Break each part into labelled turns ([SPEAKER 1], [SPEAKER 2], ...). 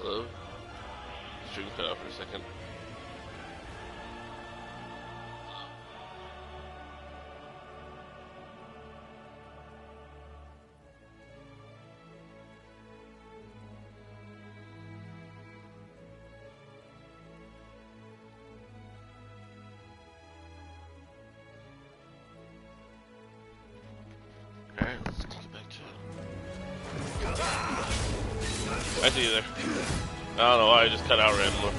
[SPEAKER 1] Hello? Stream cut out for a second. Alright, let's take it back to it. I see you there. I don't know why I just cut out randomly.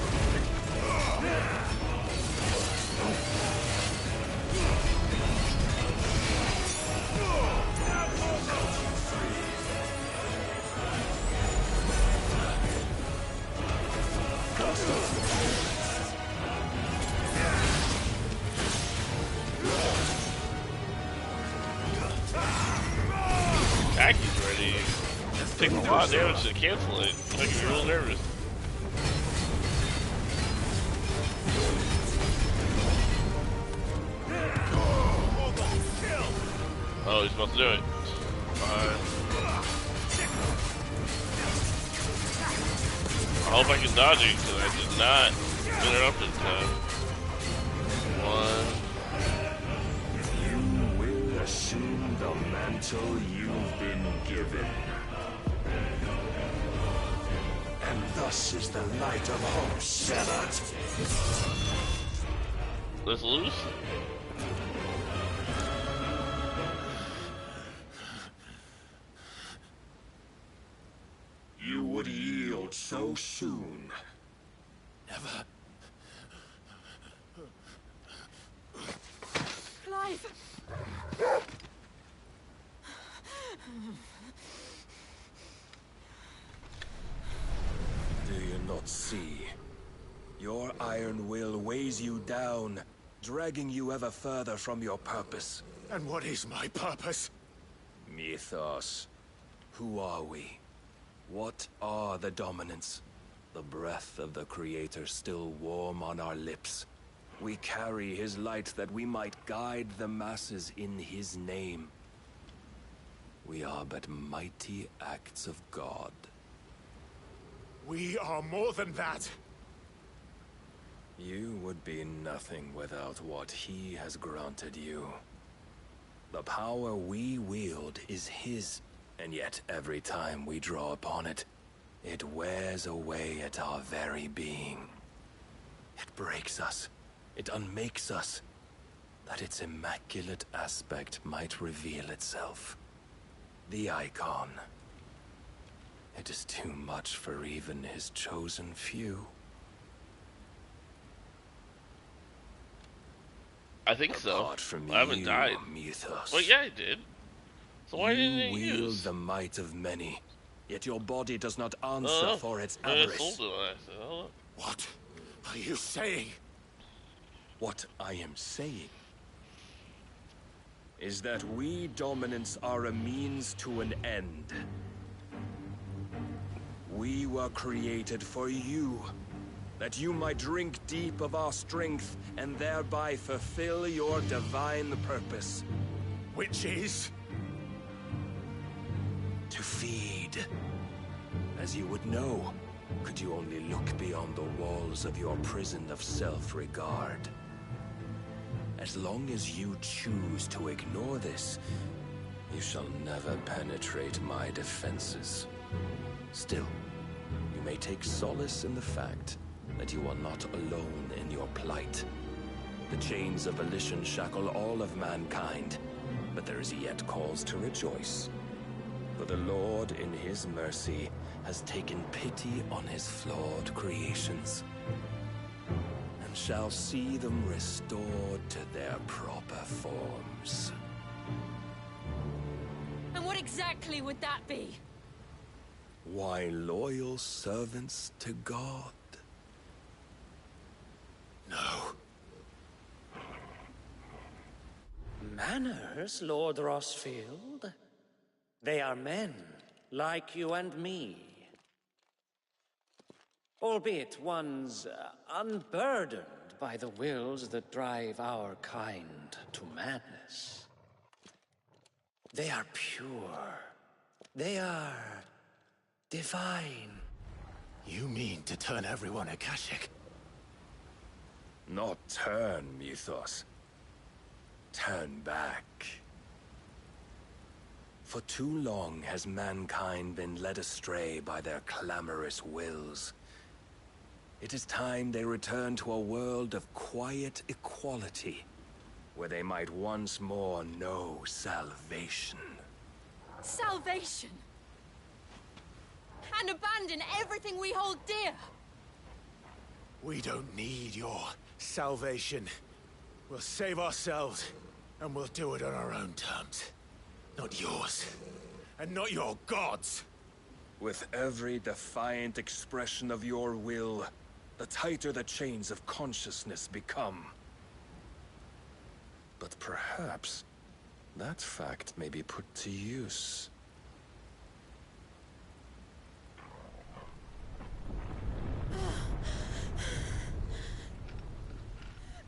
[SPEAKER 1] Aki's ready. It's taking a lot of damage to cancel it. It's making me real nervous. Oh, he's about to do it. Fine. I hope I can dodge it because I did not interrupt it in time. One.
[SPEAKER 2] You will assume the mantle you've been given. And thus is the light of hope severed.
[SPEAKER 1] Let's lose.
[SPEAKER 2] You would yield so soon.
[SPEAKER 3] Never.
[SPEAKER 4] Clive!
[SPEAKER 2] Do you not see? Your iron will weighs you down, dragging you ever further from your purpose.
[SPEAKER 3] And what is my purpose?
[SPEAKER 2] Mythos. Who are we? What are the dominants? The breath of the Creator still warm on our lips. We carry his light that we might guide the masses in his name. We are but mighty acts of God.
[SPEAKER 3] We are more than that.
[SPEAKER 2] You would be nothing without what he has granted you. The power we wield is his, and yet every time we draw upon it, it wears away at our very being. It breaks us. It unmakes us, that its immaculate aspect might reveal itself. The icon. It is too much for even his chosen few.
[SPEAKER 1] I think so.
[SPEAKER 2] Apart from
[SPEAKER 1] I haven't
[SPEAKER 2] you,
[SPEAKER 1] died.
[SPEAKER 2] Mythos.
[SPEAKER 1] Well, yeah, I did. So why didn't
[SPEAKER 2] You
[SPEAKER 1] you
[SPEAKER 2] wield
[SPEAKER 1] use?
[SPEAKER 2] the might of many, yet your body does not answer for its avarice.
[SPEAKER 3] What are you saying?
[SPEAKER 2] What I am saying is that we dominants are a means to an end. We were created for you, that you might drink deep of our strength and thereby fulfill your divine purpose.
[SPEAKER 3] Which is?
[SPEAKER 2] To feed. As you would know, could you only look beyond the walls of your prison of self-regard. As long as you choose to ignore this, you shall never penetrate my defenses. Still, you may take solace in the fact that you are not alone in your plight. The chains of volition shackle all of mankind, but there is yet cause to rejoice. For the Lord, in his mercy, has taken pity on his flawed creations, and shall see them restored to their proper forms.
[SPEAKER 4] And what exactly would that be?
[SPEAKER 2] Why, loyal servants to God.
[SPEAKER 3] No.
[SPEAKER 5] Manners, Lord Rossfield? They are men, like you and me. Albeit ones unburdened by the wills that drive our kind to madness. They are pure. They are divine.
[SPEAKER 3] You mean to turn everyone Akashic.
[SPEAKER 2] Not turn, Mythos. Turn back. For too long has mankind been led astray by their clamorous wills. It is time they return to a world of quiet equality, where they might once more know salvation.
[SPEAKER 4] Salvation! And abandon everything we hold dear!
[SPEAKER 3] We don't need your salvation. We'll save ourselves, and we'll do it on our own terms. Not yours. And not your gods!
[SPEAKER 2] With every defiant expression of your will, the tighter the chains of consciousness become. But perhaps that fact may be put to use.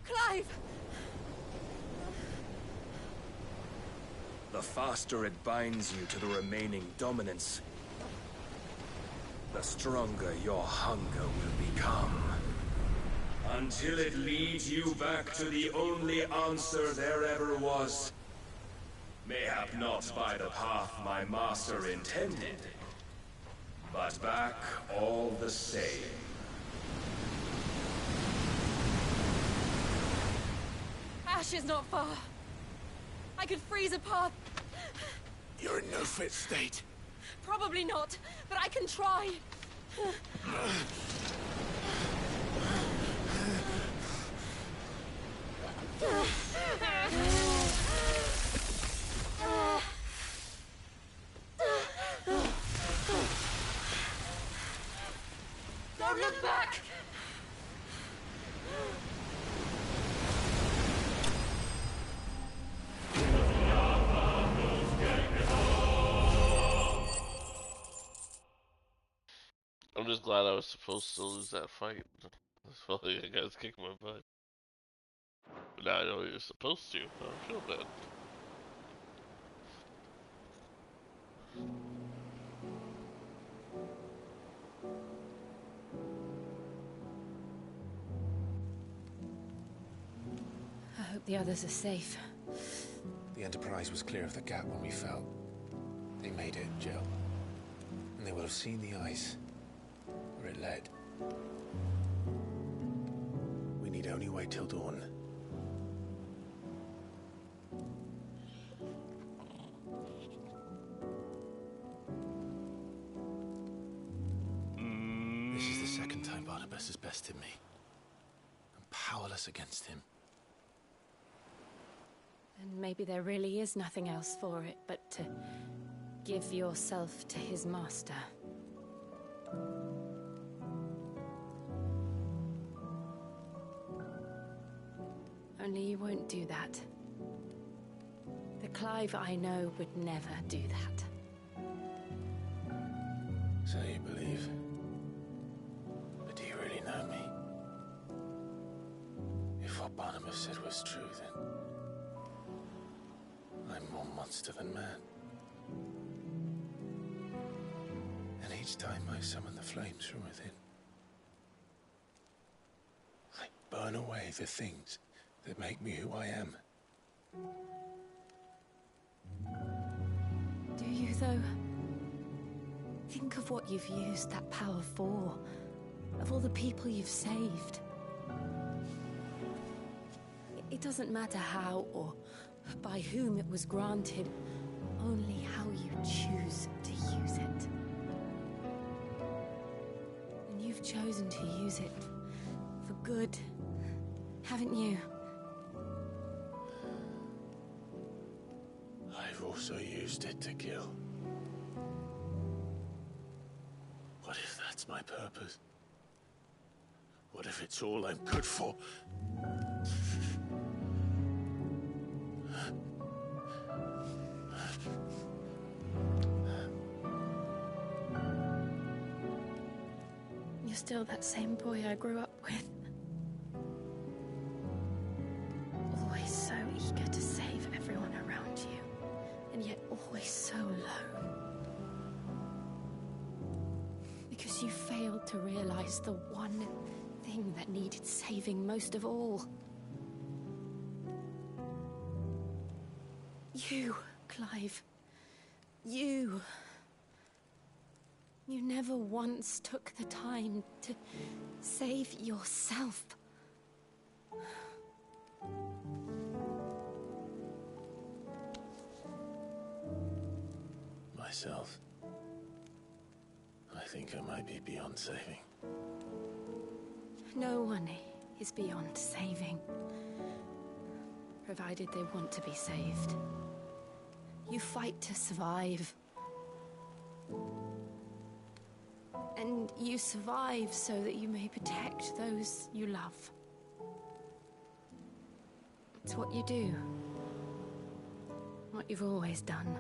[SPEAKER 4] Clive!
[SPEAKER 2] The faster it binds you to the remaining dominance, the stronger your hunger will become. Until it leads you back to the only answer there ever was. Mayhap not by the path my master intended, but back all the same.
[SPEAKER 4] Ash is not far. I could freeze a path.
[SPEAKER 3] You're in no fit state.
[SPEAKER 4] Probably not, but I can try. Don't look back!
[SPEAKER 1] I'm just glad I was supposed to lose that fight. I felt like I guys kicked my butt. But now I know you're supposed to. I don't feel bad.
[SPEAKER 4] I hope the others are safe.
[SPEAKER 6] The Enterprise was clear of the gap when we fell. They made it, Jill. And they will have seen the ice where it led. We need only wait till dawn. This is the second time Barnabas has bested me. I'm powerless against him.
[SPEAKER 4] And maybe there really is nothing else for it but to give yourself to his master. Only you won't do that. The Clive I know would never do that.
[SPEAKER 6] So you believe? But do you really know me? If what Barnabas said was true, then I'm more monster than man. And each time I summon the flames from within, I burn away the things that make me who I am.
[SPEAKER 4] Do you, though? Think of what you've used that power for. Of all the people you've saved. It doesn't matter how or by whom it was granted, only how you choose to use it. And you've chosen to use it for good, haven't you?
[SPEAKER 6] I've also used it to kill. What if that's my purpose? What if it's all I'm good for?
[SPEAKER 4] You're still that same boy I grew up with. Always so eager to save everyone around you, and yet always so alone. Because you failed to to realize the one thing that needed saving most of all. You, Clive. You. You never once took the time to save yourself.
[SPEAKER 3] Myself. I think I might be beyond saving.
[SPEAKER 4] No one is beyond saving, provided they want to be saved. You fight to survive. And you survive so that you may protect those you love. It's what you do. What you've always done.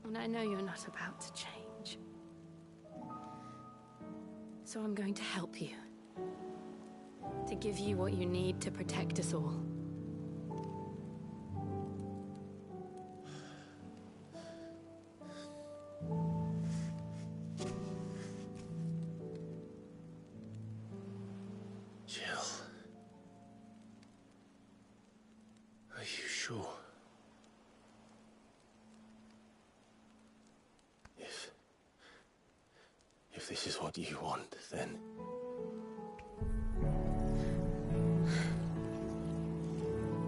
[SPEAKER 4] And I know you're not about to change. So I'm going to help you. To give you what you need to protect us all.
[SPEAKER 3] Jill. Are you sure? If this is what you want, then...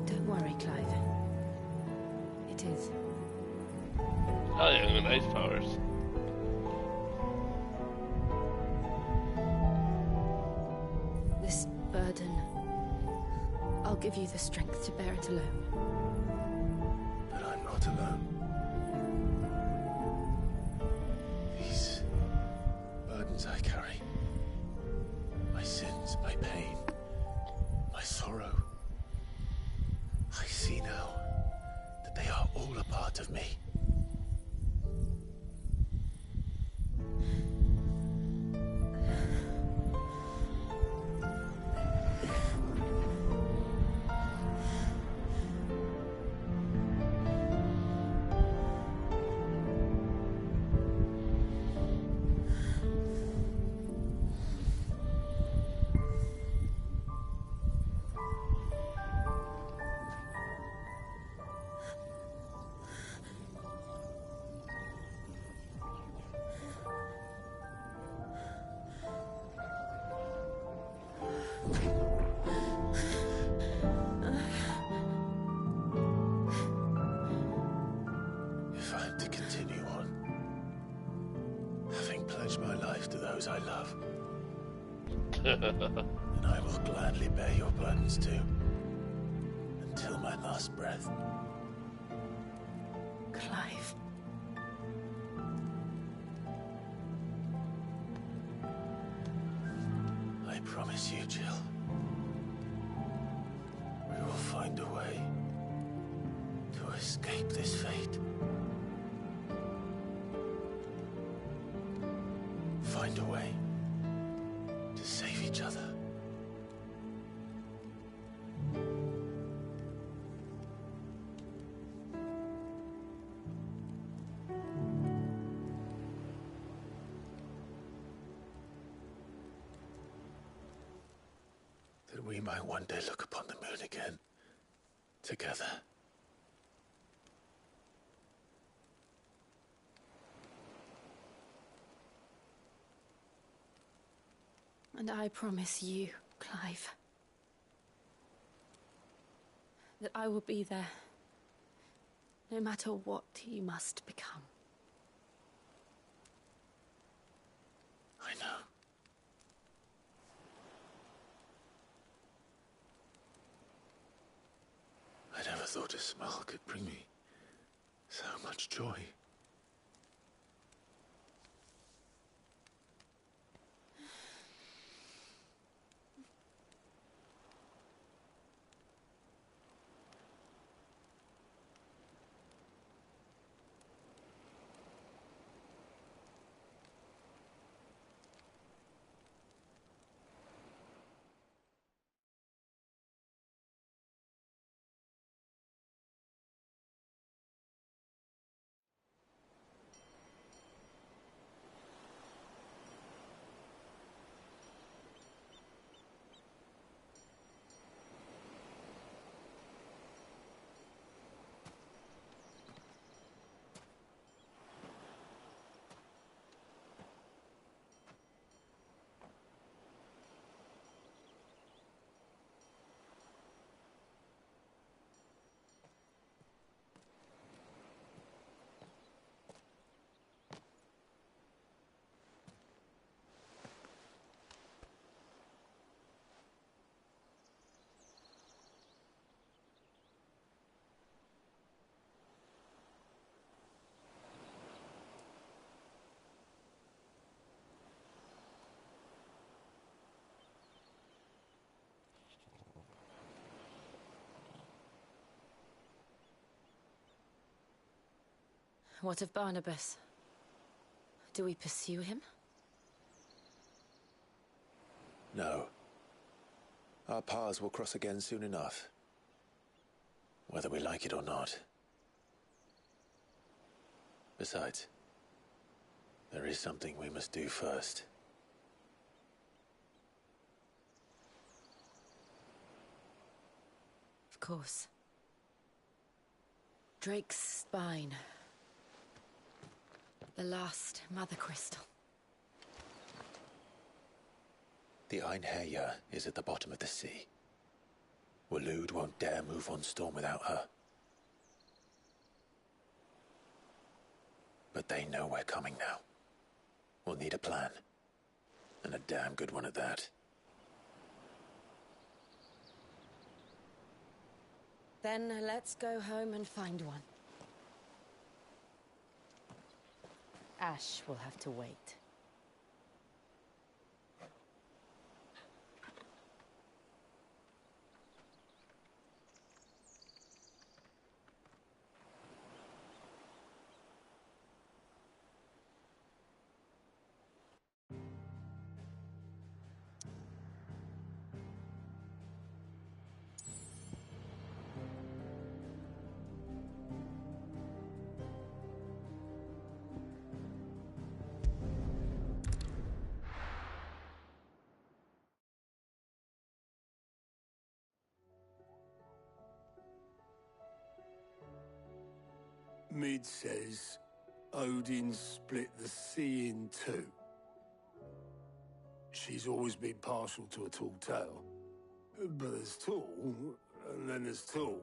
[SPEAKER 4] Don't worry, Clive. It is.
[SPEAKER 1] Oh yeah, the nice powers.
[SPEAKER 4] This burden, I'll give you the strength to bear it alone.
[SPEAKER 3] But I'm not alone. These burdens I carry, my sins, my pain, my sorrow, I see now that they are all a part of me. If I'm to continue on, having pledged my life to those I love, then I will gladly bear your burdens too, until my last breath.
[SPEAKER 4] Clive.
[SPEAKER 3] I promise you, Jill, we will find a way to escape this fate. Find a way to save each other. That we might one day look upon the moon again, together.
[SPEAKER 4] And I promise you, Clive, that I will be there, no matter what you must become.
[SPEAKER 3] I know. I never thought a smile could bring me so much joy.
[SPEAKER 4] What of Barnabas? Do we pursue him?
[SPEAKER 6] No. Our paths will cross again soon enough. Whether we like it or not. Besides, there is something we must do first.
[SPEAKER 4] Of course. Drake's spine. The last Mother Crystal.
[SPEAKER 6] The Einherjar is at the bottom of the sea. Waloed won't dare move on Storm without her. But they know we're coming now. We'll need a plan. And a damn good one at that.
[SPEAKER 4] Then let's go home and find one. Ash will have to wait.
[SPEAKER 7] Mid says Odin split the sea in two. She's always been partial to a tall tale. But there's tall, and then there's tall.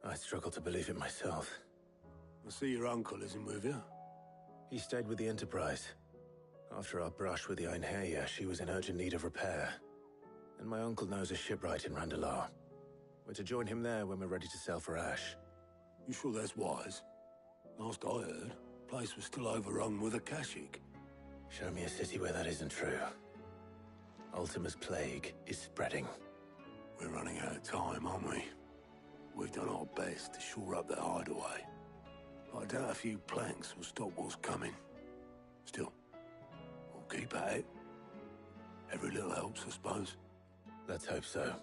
[SPEAKER 6] I struggle to believe it myself.
[SPEAKER 7] I see your uncle isn't with you.
[SPEAKER 6] He stayed with the Enterprise. After our brush with the Einherjar, she was in urgent need of repair. And my uncle knows a shipwright in Randalar. We're to join him there when we're ready to sail for Ash.
[SPEAKER 7] You sure that's wise? Last I heard, the place was still overrun with Akashic.
[SPEAKER 6] Show me a city where that isn't true. Ultima's plague is spreading.
[SPEAKER 7] We're running out of time, aren't we? We've done our best to shore up that hideaway. I doubt a few planks will stop what's coming. Still, we'll keep at it. Every little helps, I suppose.
[SPEAKER 6] Let's hope so.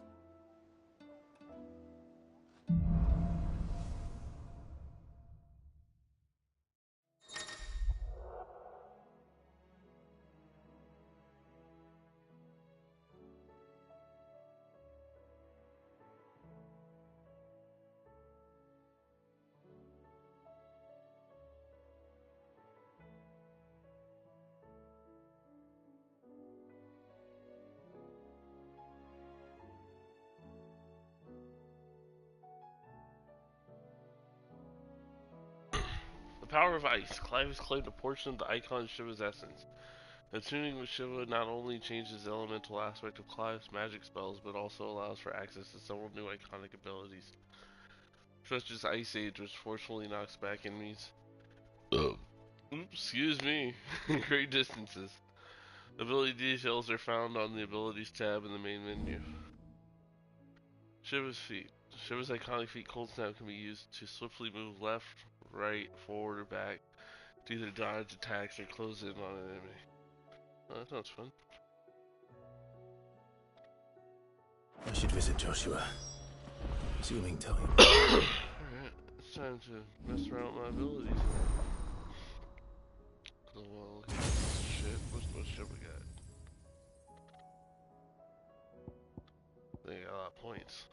[SPEAKER 1] The power of ice. Clive has claimed a portion of the icon Shiva's essence. Attuning with Shiva not only changes the elemental aspect of Clive's magic spells, but also allows for access to several new iconic abilities, such as Ice Age, which forcefully knocks back enemies. Excuse me. Great distances. Ability details are found on the Abilities tab in the main menu. Shiva's feet. Shiva's iconic feat Cold Snap can be used to swiftly move left, right, forward, or back to either dodge attacks or close in on an enemy. Oh, that sounds fun.
[SPEAKER 6] I should visit Joshua. Zooming time.
[SPEAKER 1] Alright, it's time to mess around with my abilities. So, well, look at this shit. What shit we got? They got a lot of points.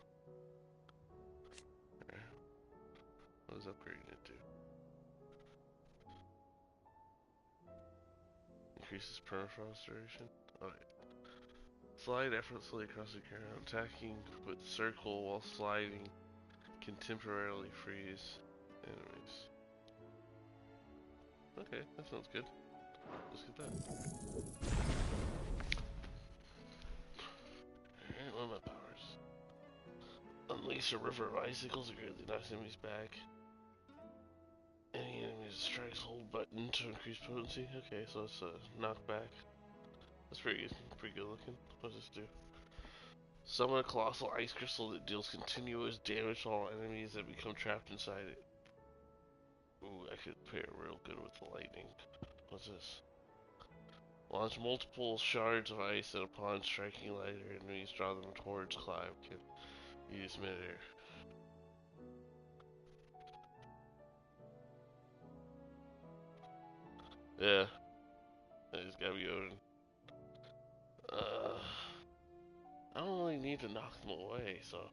[SPEAKER 1] Right. What is upgrading it to? Increases permafrost duration. Alright. Slide effortlessly across the ground. Attacking with circle while sliding can temporarily freeze enemies. Okay, that sounds good. Let's get that. Alright, what are my powers? Unleash a river of icicles that greatly knocks enemies back. Any enemy that strikes hold button to increase potency. Okay, so it's a knockback. That's pretty good looking. What does this do? Summon a colossal ice crystal that deals continuous damage to all enemies that become trapped inside it. Ooh, I could pair real good with the lightning. What's this? Launch multiple shards of ice that upon striking lighter enemies draw them towards Clive can use midair. Yeah. It's gotta be Odin. I don't really need to knock them away, so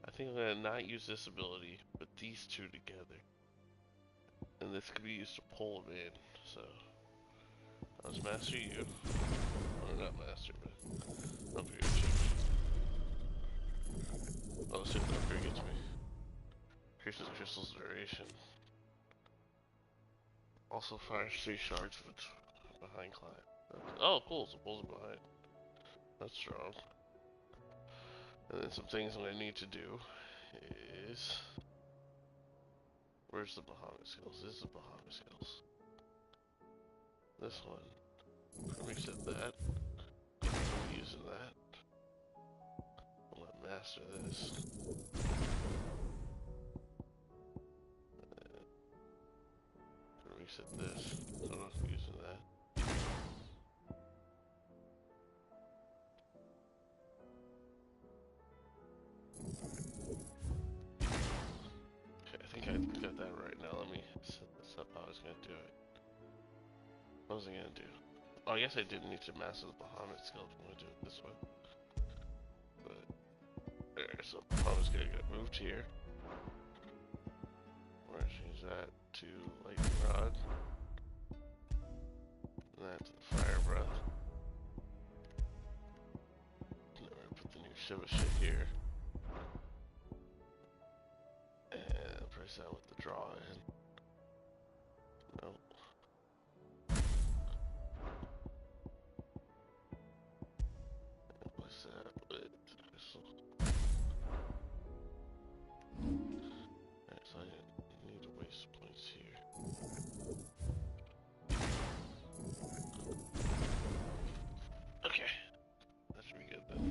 [SPEAKER 1] I think I'm gonna not use this ability, but these two together. And this could be used to pull them in, so let's master you. Or not master, but upgrade you. Oh, let's see if the upgrade gets me. Increases crystal's duration. Also fires 3 shards behind Clive. Oh, cool, so pulls it behind. That's strong. And then some things I'm gonna need to do is... Where's the Bahamut skills? This is the Bahamut skills. This one. Reset that. I'm using that. I'm gonna master this. Reset this. So I'm not using that. Okay, I think I got that right now. Let me set this up how I was gonna do it. What was I gonna do? Oh, I guess I didn't need to master the Bahamut skills. I'm gonna do it this way. But there, so Bahamut's gonna get moved here. We're gonna change that to lightning rod. And that to the fire breath. And then we're gonna put the new Shiva shit here. And press that with the draw in. Nope. And place that with crystal. Alright, so I didn't need to waste points here. Okay. That should be good then.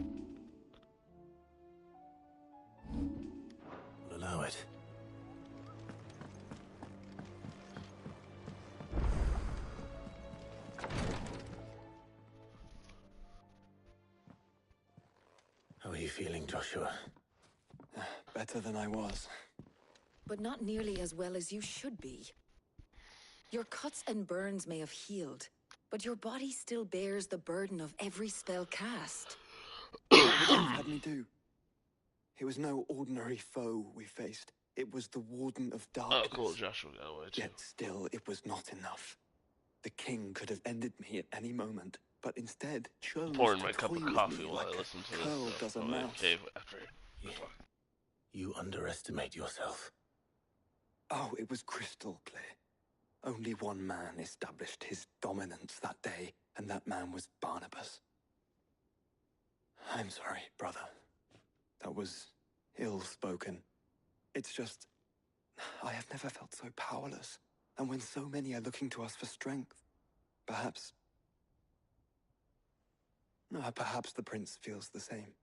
[SPEAKER 6] We'll allow it. How are you feeling, Joshua?
[SPEAKER 8] Better than I was.
[SPEAKER 9] But not nearly as well as you should be. Your cuts and burns may have healed, but your body still bears the burden of every spell cast.
[SPEAKER 8] What would you have had me do? It was no ordinary foe we faced. It was the Warden of Darkness.
[SPEAKER 1] Oh, cool. Joshua got away too.
[SPEAKER 8] Yet still, it was not enough. The king could have ended me at any moment, but instead chose
[SPEAKER 1] Pouring
[SPEAKER 8] to
[SPEAKER 1] my cup
[SPEAKER 8] toy
[SPEAKER 1] of
[SPEAKER 8] with
[SPEAKER 1] coffee
[SPEAKER 8] me
[SPEAKER 1] while
[SPEAKER 8] like
[SPEAKER 1] I listen to
[SPEAKER 8] a
[SPEAKER 1] this.
[SPEAKER 8] curl does a mouse.
[SPEAKER 1] Cave after.
[SPEAKER 6] You underestimate yourself.
[SPEAKER 8] Oh, it was crystal clear. Only one man established his dominance that day, and that man was Barnabas. I'm sorry, brother. That was ill-spoken. It's just, I have never felt so powerless. And when so many are looking to us for strength, perhaps the prince feels the same.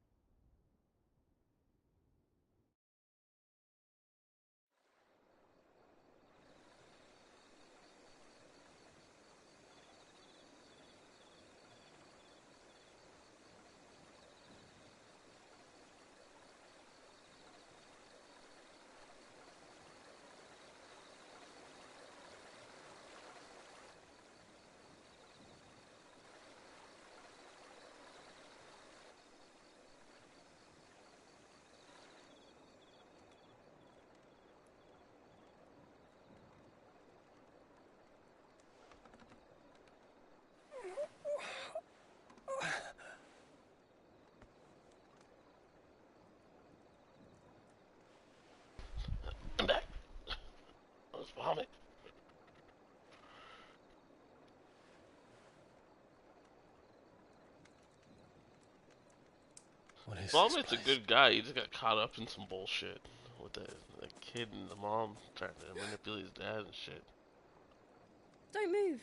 [SPEAKER 1] I'm back. Oh, it's Bahamut.
[SPEAKER 6] What is
[SPEAKER 1] Bahamut's
[SPEAKER 6] this
[SPEAKER 1] a
[SPEAKER 6] place?
[SPEAKER 1] good guy. He just got caught up in some bullshit with the kid and the mom trying to manipulate his dad and shit.
[SPEAKER 4] Don't move.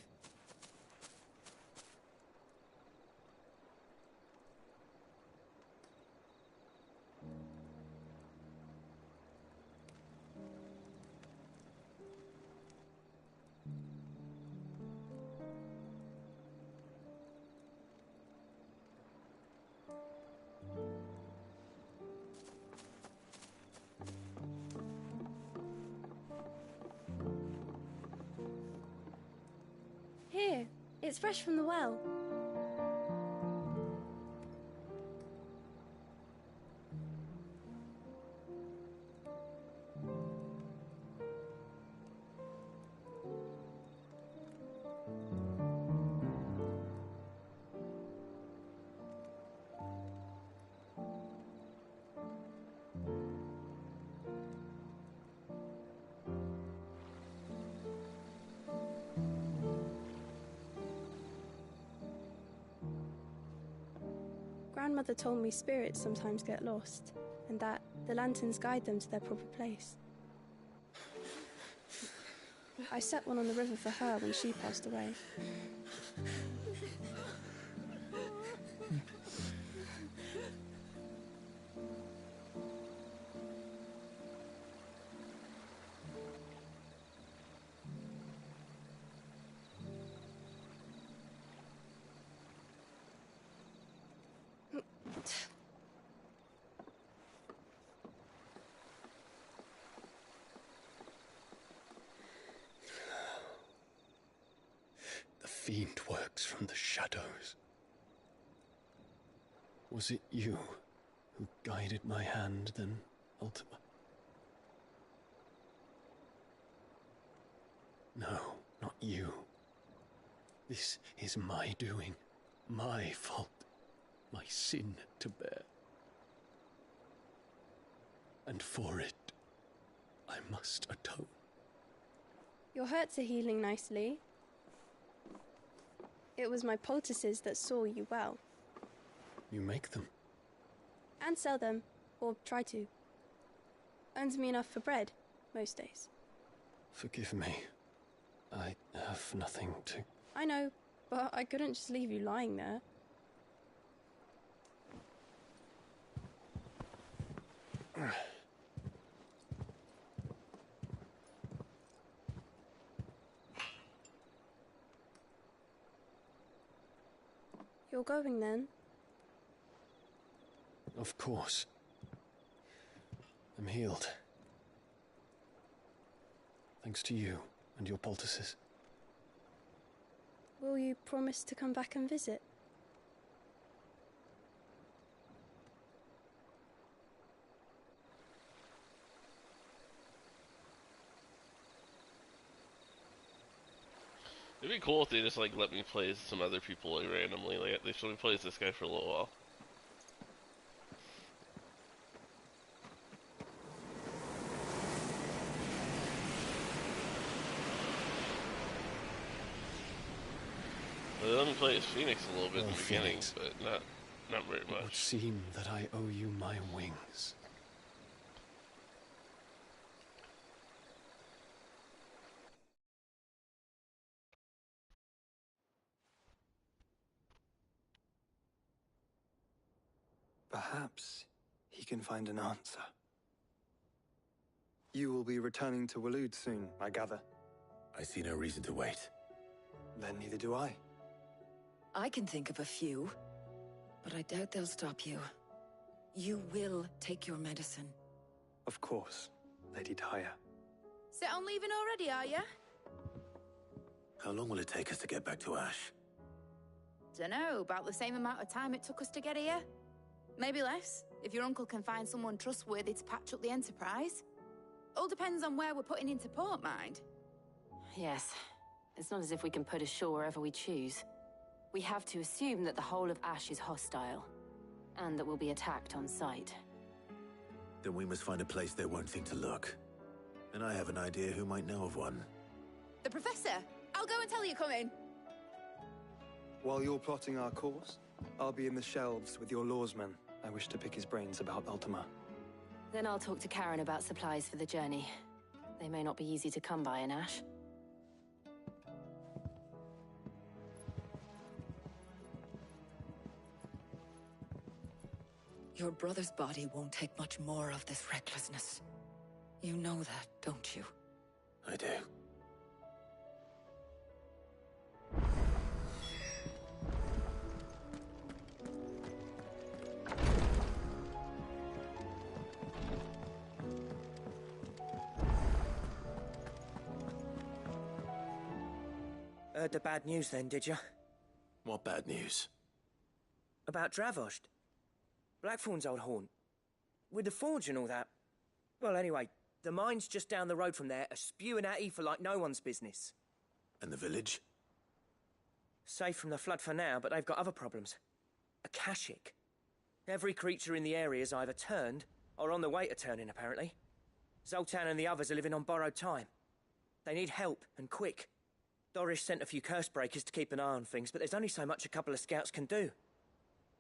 [SPEAKER 10] Here, it's fresh from the well. Grandmother told me spirits sometimes get lost, and that the lanterns guide them to their proper place. I set one on the river for her when she passed away.
[SPEAKER 6] The fiend works from the shadows. Was it you who guided my hand then, Ultima? No, not you. This is my doing, my fault, my sin to bear. And for it, I must atone.
[SPEAKER 10] Your hurts are healing nicely. It was my poultices that saw you well.
[SPEAKER 6] You make them?
[SPEAKER 10] And sell them, or try to. Earns me enough for bread, most days.
[SPEAKER 6] Forgive me. I have nothing to...
[SPEAKER 10] I know, but I couldn't just leave you lying there. You're going then?
[SPEAKER 6] Of course. I'm healed. Thanks to you and your poultices.
[SPEAKER 10] Will you promise to come back and visit?
[SPEAKER 1] It'd be cool if they just like let me play as some other people like randomly. Like they should me play as this guy for a little while. They let me play as Phoenix a little bit in the beginning, but not very much.
[SPEAKER 6] It would seem that I owe you my wings.
[SPEAKER 8] Perhaps he can find an answer. You will be returning to Waloed soon, I gather.
[SPEAKER 6] I see no reason to wait.
[SPEAKER 8] Then neither do I.
[SPEAKER 9] I can think of a few, but I doubt they'll stop you. You will take your medicine.
[SPEAKER 8] Of course, Lady Daya.
[SPEAKER 11] Set on leaving already, are you?
[SPEAKER 6] How long will it take us to get back to Ash?
[SPEAKER 11] Dunno, about the same amount of time it took us to get here. Maybe less, if your uncle can find someone trustworthy to patch up the Enterprise. All depends on where we're putting into port, mind.
[SPEAKER 4] Yes. It's not as if we can put ashore wherever we choose. We have to assume that the whole of Ash is hostile, and that we'll be attacked on sight.
[SPEAKER 6] Then we must find a place they won't think to look. And I have an idea who might know of one.
[SPEAKER 11] The Professor! I'll go and tell you coming!
[SPEAKER 8] While you're plotting our course, I'll be in the shelves with your lawsman. I wish to pick his brains about Ultima.
[SPEAKER 4] Then I'll talk to Karen about supplies for the journey. They may not be easy to come by in Ash.
[SPEAKER 9] Your brother's body won't take much more of this recklessness. You know that, don't you?
[SPEAKER 6] I do.
[SPEAKER 12] Heard the bad news then, did you?
[SPEAKER 6] What bad news?
[SPEAKER 12] About Dravost. Blackthorn's old haunt. With the forge and all that. Well, anyway, the mines just down the road from there are spewing out ether like no one's business.
[SPEAKER 6] And the village?
[SPEAKER 12] Safe from the flood for now, but they've got other problems. Akashic. Every creature in the area's either turned, or on the way to turning, apparently. Zoltan and the others are living on borrowed time. They need help, and quick. Doris sent a few curse breakers to keep an eye on things, but there's only so much a couple of scouts can do.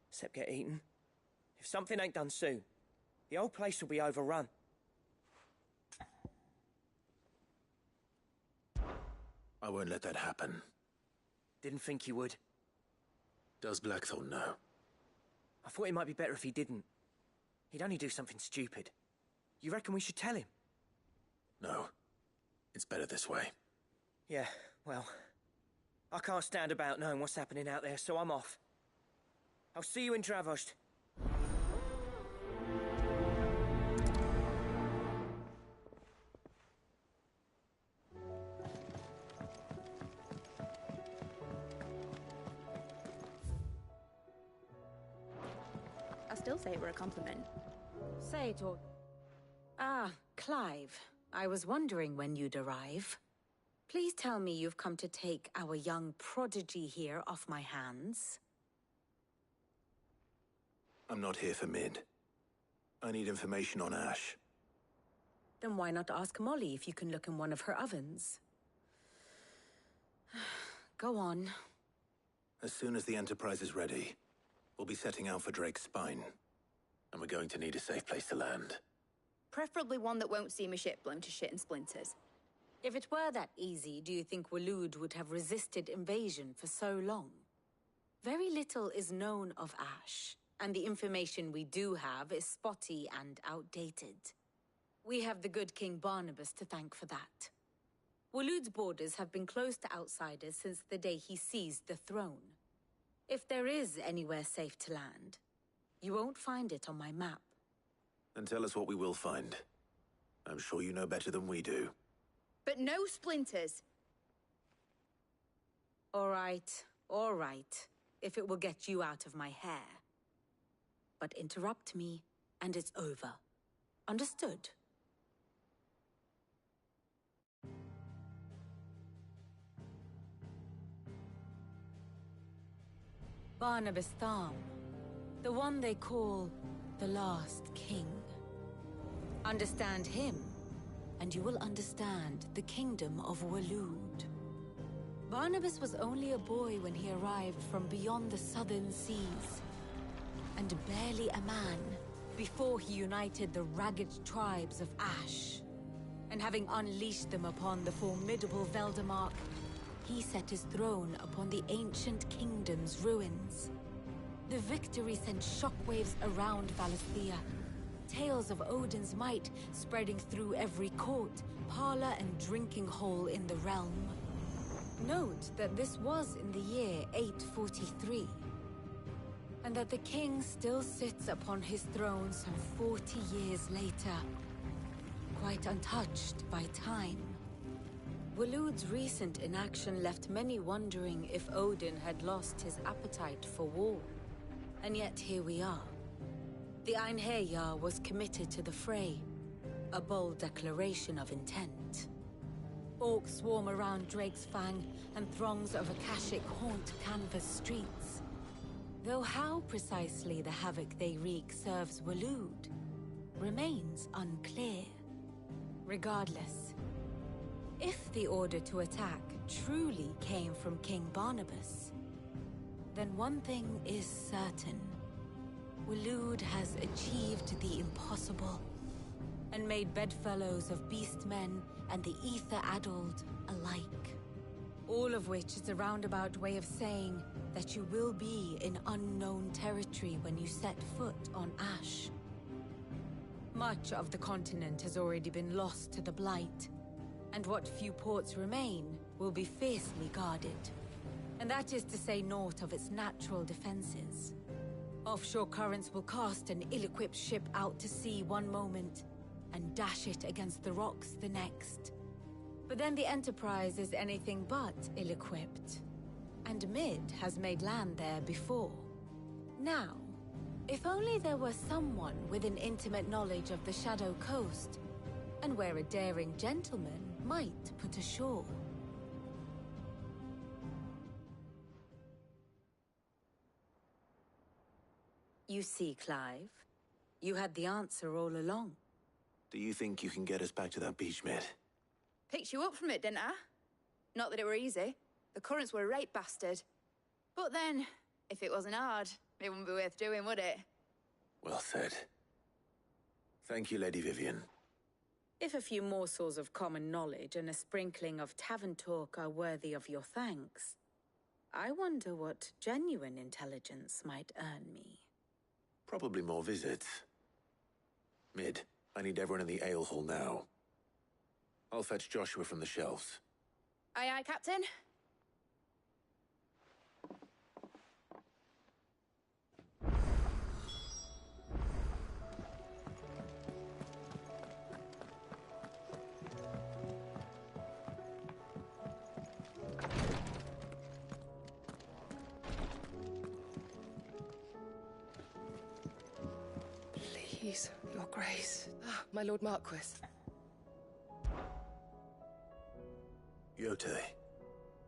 [SPEAKER 12] Except get eaten. If something ain't done soon, the whole place will be overrun.
[SPEAKER 6] I won't let that happen.
[SPEAKER 12] Didn't think you would.
[SPEAKER 6] Does Blackthorn know?
[SPEAKER 12] I thought it might be better if he didn't. He'd only do something stupid. You reckon we should tell him?
[SPEAKER 6] No. It's better this way.
[SPEAKER 12] Yeah, well, I can't stand about knowing what's happening out there, so I'm off. I'll see you in Dravost.
[SPEAKER 11] I still say it were a compliment.
[SPEAKER 4] Say it or... Ah, Clive. I was wondering when you'd arrive. Please tell me you've come to take our young prodigy here off my hands.
[SPEAKER 6] I'm not here for Mid. I need information on Ash.
[SPEAKER 4] Then why not ask Molly if you can look in one of her ovens? Go on.
[SPEAKER 6] As soon as the Enterprise is ready, we'll be setting out for Drake's Spine. And we're going to need a safe place to land.
[SPEAKER 11] Preferably one that won't see my ship blown to shit and splinters.
[SPEAKER 4] If it were that easy, do you think Waloed would have resisted invasion for so long? Very little is known of Ash, and the information we do have is spotty and outdated. We have the good King Barnabas to thank for that. Waloed's borders have been closed to outsiders since the day he seized the throne. If there is anywhere safe to land, you won't find it on my map.
[SPEAKER 6] Then tell us what we will find. I'm sure you know better than we do.
[SPEAKER 11] But no splinters!
[SPEAKER 4] All right. If it will get you out of my hair. But interrupt me, and it's over. Understood? Barnabas Tharm. The one they call the Last King. Understand him, and you will understand the kingdom of Waloed. Barnabas was only a boy when he arrived from beyond the southern seas, and barely a man before he united the ragged tribes of Ash. And having unleashed them upon the formidable Veldamark, he set his throne upon the ancient kingdom's ruins. The victory sent shockwaves around Valisthea, tales of Odin's might spreading through every court, parlor, and drinking hole in the realm. Note that this was in the year 843, and that the king still sits upon his throne some 40 years later, quite untouched by time. Waloed's recent inaction left many wondering if Odin had lost his appetite for war. And yet here we are. The Einherjar was committed to the fray, a bold declaration of intent. Orcs swarm around Drake's Fang, and throngs of Akashic haunt canvas streets. Though how precisely the havoc they wreak serves Waloed remains unclear. Regardless, if the order to attack truly came from King Barnabas, then one thing is certain. Waloed has achieved the impossible, and made bedfellows of beastmen and the ether-addled alike. All of which is a roundabout way of saying that you will be in unknown territory when you set foot on Ash. Much of the continent has already been lost to the Blight, and what few ports remain will be fiercely guarded. And that is to say naught of its natural defenses. Offshore currents will cast an ill-equipped ship out to sea one moment, and dash it against the rocks the next. But then the Enterprise is anything but ill-equipped. And Mid has made land there before. Now, if only there were someone with an intimate knowledge of the Shadow Coast, and where a daring gentleman might put ashore. You see, Clive, you had the answer all along.
[SPEAKER 6] Do you think you can get us back to that beach, Mid?
[SPEAKER 11] Picked you up from it, didn't I? Not that it were easy. The currents were a right bastard. But then, if it wasn't hard, it wouldn't be worth doing, would it?
[SPEAKER 6] Well said. Thank you, Lady Vivian.
[SPEAKER 4] If a few morsels of common knowledge and a sprinkling of tavern talk are worthy of your thanks, I wonder what genuine intelligence might earn me.
[SPEAKER 6] Probably more visits. Mid, I need everyone in the ale hall now. I'll fetch Joshua from the shelves.
[SPEAKER 11] Aye, aye, Captain.
[SPEAKER 13] Please, Your Grace. Ah, my Lord Marquis.
[SPEAKER 6] Yote,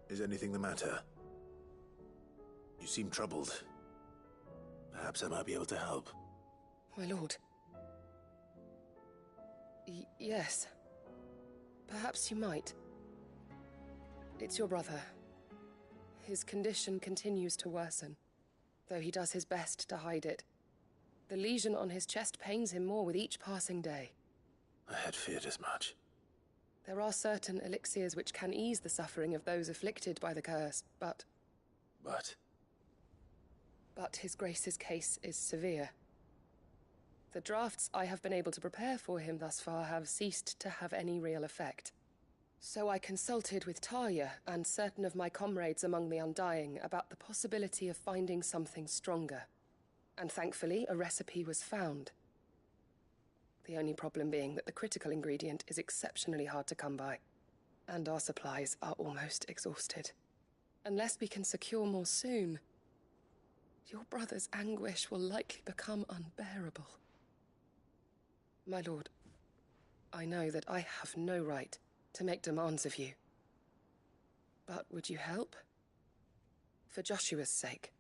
[SPEAKER 6] is anything the matter? You seem troubled. Perhaps I might be able to help.
[SPEAKER 13] My lord. Yes. Perhaps you might. It's your brother. His condition continues to worsen, though he does his best to hide it. The lesion on his chest pains him more with each passing day.
[SPEAKER 6] I had feared as much.
[SPEAKER 13] There are certain elixirs which can ease the suffering of those afflicted by the curse, but... But His Grace's case is severe. The drafts I have been able to prepare for him thus far have ceased to have any real effect. So I consulted with Talia and certain of my comrades among the Undying about the possibility of finding something stronger. And thankfully, a recipe was found. The only problem being that the critical ingredient is exceptionally hard to come by, and our supplies are almost exhausted. Unless we can secure more soon, your brother's anguish will likely become unbearable. My lord, I know that I have no right to make demands of you. But would you help? For Joshua's sake.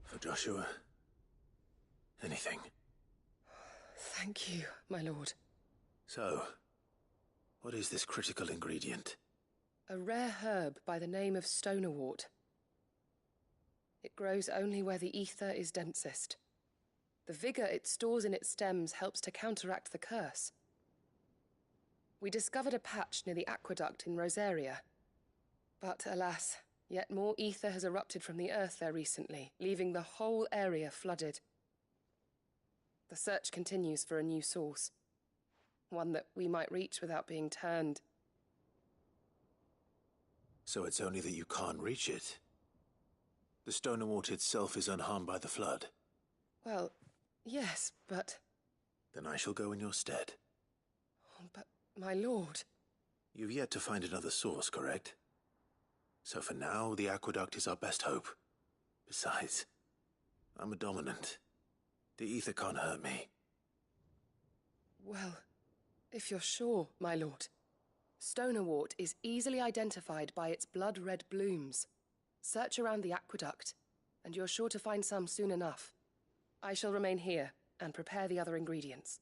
[SPEAKER 6] For Joshua? Anything.
[SPEAKER 13] Thank you, my lord.
[SPEAKER 6] So, what is this critical ingredient?
[SPEAKER 13] A rare herb by the name of stonerwort. It grows only where the ether is densest. The vigor it stores in its stems helps to counteract the curse. We discovered a patch near the aqueduct in Rosaria. But alas, yet more ether has erupted from the earth there recently, leaving the whole area flooded. The search continues for a new source. One that we might reach without being turned.
[SPEAKER 6] So it's only that you can't reach it? The stonerwort itself is unharmed by the flood?
[SPEAKER 13] Well, yes, but...
[SPEAKER 6] Then I shall go in your stead.
[SPEAKER 13] But, my lord...
[SPEAKER 6] You've yet to find another source, correct? So for now, the aqueduct is our best hope. Besides, I'm a dominant. The ether can't hurt me.
[SPEAKER 13] Well, if you're sure, my lord. Stonerwort is easily identified by its blood-red blooms. Search around the aqueduct, and you're sure to find some soon enough. I shall remain here and prepare the other ingredients.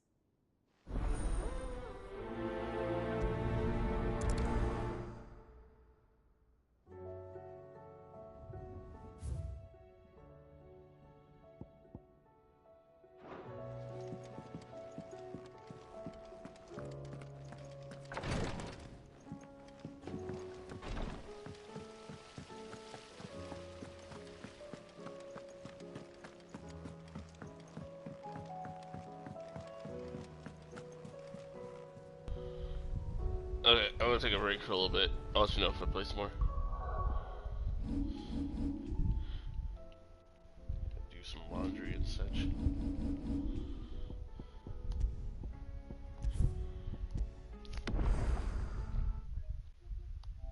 [SPEAKER 1] Okay, I'm gonna take a break for a little bit. I'll let you know if I play some more. Do some laundry and such.